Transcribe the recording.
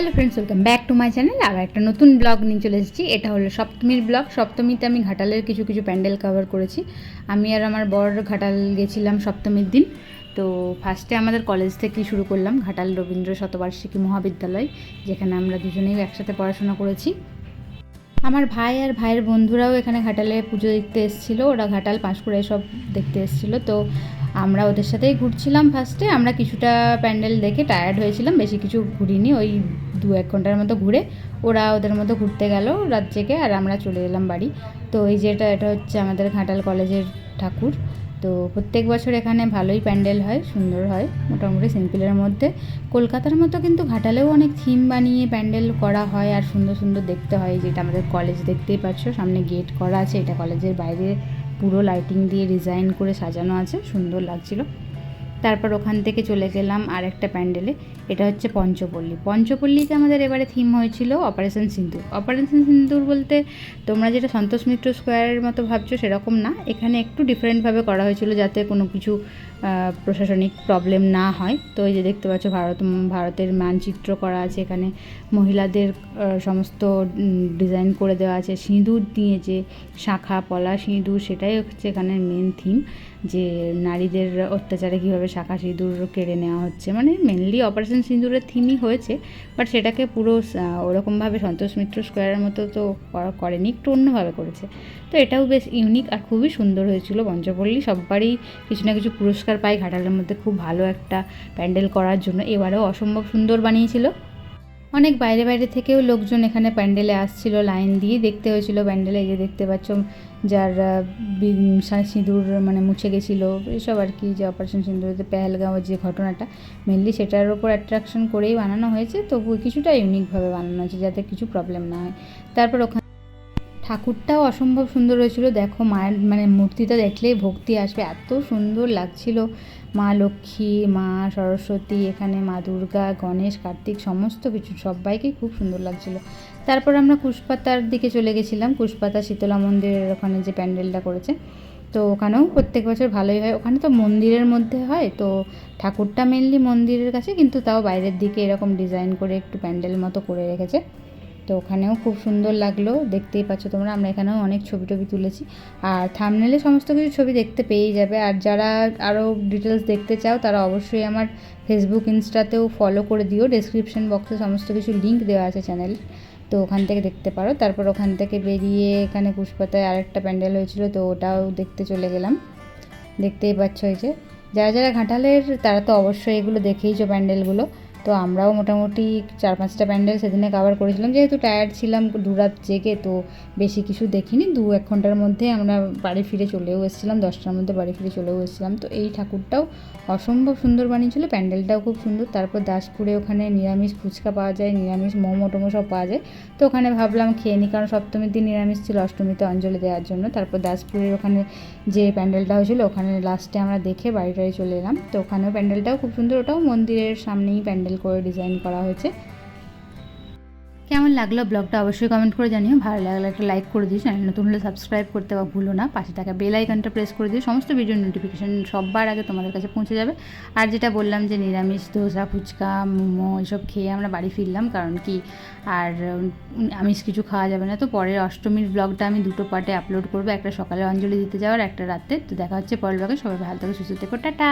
Hello friends, welcome back to my channel. আবার একটা নতুন ব্লগ নিয়ে চলে এসেছি। এটা হলো সপ্তমীর ব্লগ। সপ্তমীতে আমি ঘাটালের কিছু কিছু প্যান্ডেল কভার করেছি। আমি আর আমার বর ঘাটাল গেছিলাম সপ্তমীর দিন। তো ফার্স্টে আমাদের কলেজ থেকেই শুরু করলাম, ঘাটাল রবীন্দ্র শতবার্ষিকী মহাবিদ্যালয়, যেখানে আমরা দুজনেই একসাথে পড়াশোনা করেছি। আমার ভাই আর ভাইয়ের বন্ধুরাও এখানে ঘাটালে পুজো দেখতে এসেছিলো। ওরা ঘাটাল পাঁশকুড়া সব দেখতে এসেছিলো। তো আমরা ওদের সাথেই ঘুরছিলাম। ফার্স্টে আমরা কিছুটা প্যান্ডেল দেখে টায়ার্ড হয়েছিলাম, বেশি কিছু ঘুরিনি। ওই 2-1 ঘন্টার মতো ঘুরে ওরা ওদের মতো ঘুরতে গেল রাত জেগে, আর আমরা চলে এলাম বাড়ি। তো এই যেটা এটা হচ্ছে আমাদের ঘাটাল কলেজের ঠাকুর। তো প্রত্যেক বছর এখানে ভালোই প্যান্ডেল হয়, সুন্দর হয়, মোটামুটি সিম্পলের মধ্যে। কলকাতার মতো কিন্তু ঘাটালেও অনেক থিম বানিয়ে প্যান্ডেল করা হয়, আর সুন্দর সুন্দর দেখতে হয়। যেটা আমাদের কলেজ দেখতেই পাচ্ছ, সামনে গেট করা আছে। এটা কলেজের বাইরে পুরো লাইটিং দিয়ে ডিজাইন করে সাজানো আছে, সুন্দর লাগছিল। তারপর ওখান থেকে চলে গেলাম আর একটা প্যান্ডেলে। এটা হচ্ছে পঞ্চপল্লী। পঞ্চপল্লীতে আমাদের এবারে থিম হয়েছিল অপারেশন সিন্দুর। অপারেশন সিন্দুর বলতে তোমরা যেটা সন্তোষ মিত্র স্কোয়ারের মতো ভাবছো সেরকম না, এখানে একটু ডিফারেন্টভাবে করা হয়েছিল যাতে কোনো কিছু প্রশাসনিক প্রবলেম না হয়। তো এই যে দেখতে পাচ্ছ ভারতের মানচিত্র করা আছে এখানে, মহিলাদের সমস্ত ডিজাইন করে দেওয়া আছে। সিঁদুর দিয়ে যে শাঁখা পলা সিঁদুর, সেটাই হচ্ছে এখানে মেন থিম, যে নারীদের অত্যাচারে কীভাবে শাঁখা সিঁদুর কেড়ে নেওয়া হচ্ছে। মানে মেনলি অপারেশন সিঁদুরের থিমই হয়েছে, বাট সেটাকে পুরো ওরকমভাবে সন্তোষ মিত্র স্কোয়ারের মতো তো করেনি, একটু অন্যভাবে করেছে। তো এটাও বেশ ইউনিক আর খুবই সুন্দর হয়েছিল। পঞ্চপল্লী সববারই কিছু না কিছু পুরস্কার পায় ঘাটালের মধ্যে খুব ভালো একটা প্যান্ডেল করার জন্য। এবারেও অসম্ভব সুন্দর বানিয়েছিল। অনেক বাইরে বাইরে থেকেও লোকজন এখানে প্যান্ডেলে আসছিল, লাইন দিয়ে দেখতে হয়েছিল প্যান্ডেলে। এই যে দেখতে পাচ্ছ, যার সিঁদুর মানে মুছে গেছিলো এসব আর কি, যে অপারেশন সিঁদুরেতে পেহেলগাঁওয়ের যে ঘটনাটা, মেনলি সেটার ওপর অ্যাট্রাকশন করেই বানানো হয়েছে। তবু কিছুটা ইউনিকভাবে বানানো হয়েছে যাতে কিছু প্রবলেম না হয়। তারপর ওখানে ঠাকুরটাও অসম্ভব সুন্দর হয়েছিল। দেখো মায়ের মানে মূর্তিটা দেখলেই ভক্তি আসবে, এত সুন্দর লাগছিল। মা লক্ষ্মী, মা সরস্বতী, এখানে মা দুর্গা, গণেশ, কার্তিক, সমস্ত কিছু সবাইকেই খুব সুন্দর লাগছিল। তারপর আমরা কুশপাতার দিকে চলে গেছিলাম। কুশপাতা শীতলা মন্দিরের ওখানে যে প্যান্ডেলটা করেছে, তো ওখানেও প্রত্যেক বছর ভালোই হয়। ওখানে তো মন্দিরের মধ্যে হয়, তো ঠাকুরটা মেনলি মন্দিরের কাছে, কিন্তু তাও বাইরের দিকে এরকম ডিজাইন করে একটু প্যান্ডেল মতো করে রেখেছে। তো ওখানেও খুব সুন্দর লাগলো, দেখতেই পাচ্ছ তোমরা। আমরা এখানেও অনেক ছবি টবি তুলেছি, আর থাম্বনেলে সমস্ত কিছু ছবি দেখতে পেয়েই যাবে। আর যারা আরও ডিটেলস দেখতে চাও তারা অবশ্যই আমার ফেসবুক ইনস্টাতেও ফলো করে দিও। ডেসক্রিপশন বক্সে সমস্ত কিছু লিঙ্ক দেওয়া আছে চ্যানেল, তো ওখান থেকে দেখতে পারো। তারপর ওখান থেকে বেরিয়ে এখানে পুষ্পাতায় আরেকটা প্যান্ডেল হয়েছিল, তো ওটাও দেখতে চলে গেলাম। দেখতেই পাচ্ছ এই যে, যারা যারা ঘাটালের তারা তো অবশ্যই এগুলো দেখেইছো প্যান্ডেলগুলো। তো আমরাও মোটামুটি 4-5টা প্যান্ডেল সেদিনে কভার করেছিলাম, যেহেতু টায়ার্ড ছিলাম দুরাত জেগে, তো বেশি কিছু দেখিনি। 2-1 ঘন্টার মধ্যে আমরা বাড়ি ফিরে চলেও এসেছিলাম, 10টার মধ্যে বাড়ি ফিরে চলেও এসেছিলাম। তো এই ঠাকুরটাও অসম্ভব সুন্দর বানিয়েছিল, প্যান্ডেলটাও খুব সুন্দর। তারপর দাসপুরে ওখানে নিরামিষ ফুচকা পাওয়া যায়, নিরামিষ মোমো টোমো সব পাওয়া যায়। তো ওখানে ভাবলাম খেয়ে নিই, কারণ সপ্তমীর দিন নিরামিষ ছিল, অষ্টমীতে অঞ্জলি দেওয়ার জন্য। তারপর দাসপুরের ওখানে যে প্যান্ডেলটা হয়েছিল ওখানে লাস্টে আমরা দেখে বাড়ি টাড়ি চলে এলাম। তো ওখানেও প্যান্ডেলটাও খুব সুন্দর, ওটাও মন্দিরের সামনেই প্যান্ডেল করে ডিজাইন করা হয়েছে। কেমন লাগলো ব্লগটা অবশ্যই কমেন্ট করে জানিও। ভালো লাগলে একটা লাইক করে দিও, চ্যানেল নতুন হলে সাবস্ক্রাইব করতে বা ভুলো না। পাশে থাকা বেল আইকনটা প্রেস করে দিও, সমস্ত ভিডিওর নোটিফিকেশান সবার আগে তোমাদের কাছে পৌঁছে যাবে। আর যেটা বললাম যে নিরামিষ ধোসা, ফুচকা, মোমো এসব খেয়ে আমরা বাড়ি ফিরলাম, কারণ কি আর আমিষ কিছু খাওয়া যাবে না। তো পরের অষ্টমীর ব্লগটা আমি 2টো পার্টে আপলোড করবো, একটা সকালে অঞ্জলি দিতে যাওয়ার, একটা রাতে। তো দেখা হচ্ছে পরের ব্লগে। সবাই ভালো থেকে সুস্থ থেকো, টাটা।